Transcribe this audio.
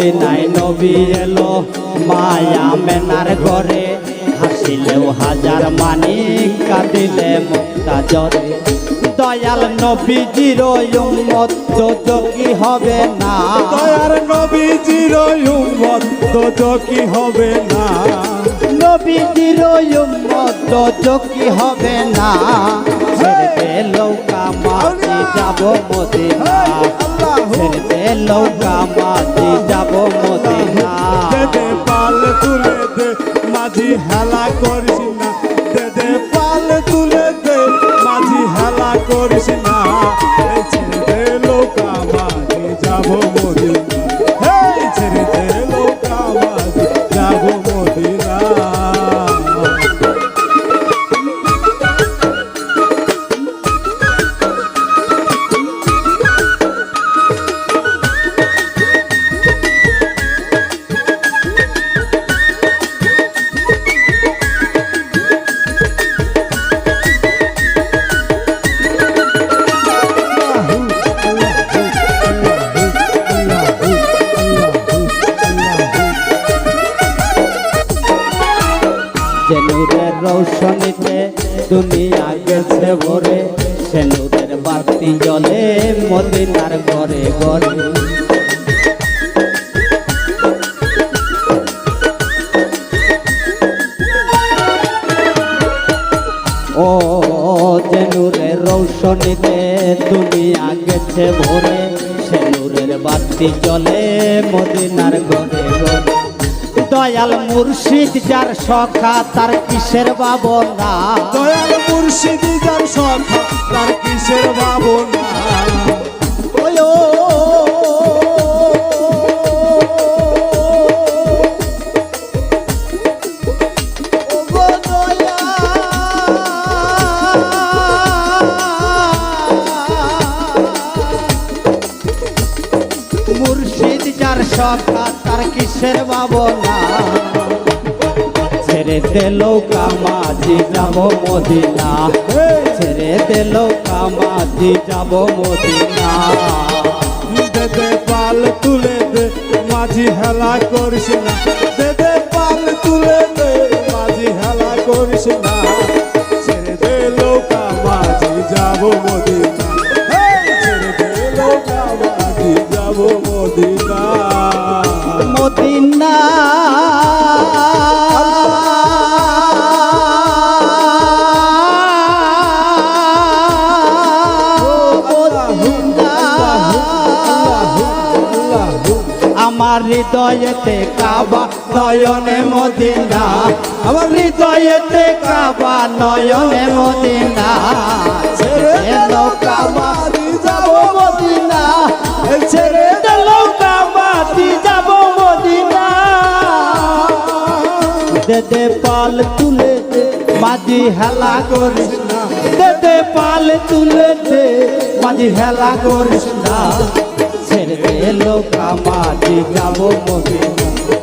মদিনায় নবী এলো মায়া মেনার ঘরে, হাসিলেও হাজার মানিক কাঁদিলে মুক্তা জরে। দয়াল নবীজির উম্মত দোজখী হবে না, দয়ার নবীজির উম্মত দোজখী হবে না, নবীজির উম্মত দোজখী হবে না। ছেড়ে দে নৌকা মাঝি যাব মদিনা, ছেড়ে দে নৌকা মাঝি যাব মদিনা। দে দে পাল তুলে দে মাঝি হেলা করিস না, দে দে পাল তুলে দে মাঝি হেলা করিস না। এই ছেড়ে দে নৌকা মাঝি যাব মদিনা, এই ছেড়ে দে নৌকা মাঝি যাব মদিনা। যে নূরের রৌশনীতে দুনিয়া গেছে ভরে, সে নূরের বাতি জ্বলে মদিনার ঘরে ঘরে। ও যে নূরের রৌশনীতে দুনিয়া গেছে ভরে, সে নূরের বাতি জ্বলে মদিনার ঘরে ঘরে। দয়াল মুর্শিদ যার সখা তার কিসের ভাবনা, দয়াল মুর্শিদ যার সখা তার কিসের ভাবনা। ওই ও গো দয়াল, মুর্শিদ যার সখা তার কিসের ভাবনা। ছেড়ে দে নৌকা মাঝি যাব মদিনা, ছেড়ে দে নৌকা মাঝি যাব মদিনা। দে দে পাল তুলে দে মাঝি হেলা করিস না, দে দে পাল তুলে দে মাঝি হেলা করিস না। ছেড়ে দে নৌকা মাঝি যাব মদিনা, এই ছেড়ে দে নৌকা মাঝি যাব মদিনা। মদিনা আমার হৃদয়েতে কাবা নয়নে মদিনা, আমার হৃদয়েতে কাবা নয়নে মদিনা। ছেড়ে দে নৌকা মাঝি যাব মদিনা, ছেড়ে দে নৌকা মাঝি যাব মদিনা। দে দে পাল তুলে দে মাঝি হেলা করিস না, দে দে পাল তুলে দে মাঝি হেলা করিস না। ছেড়ে দে নৌকা মাঝি যাব মদিনা,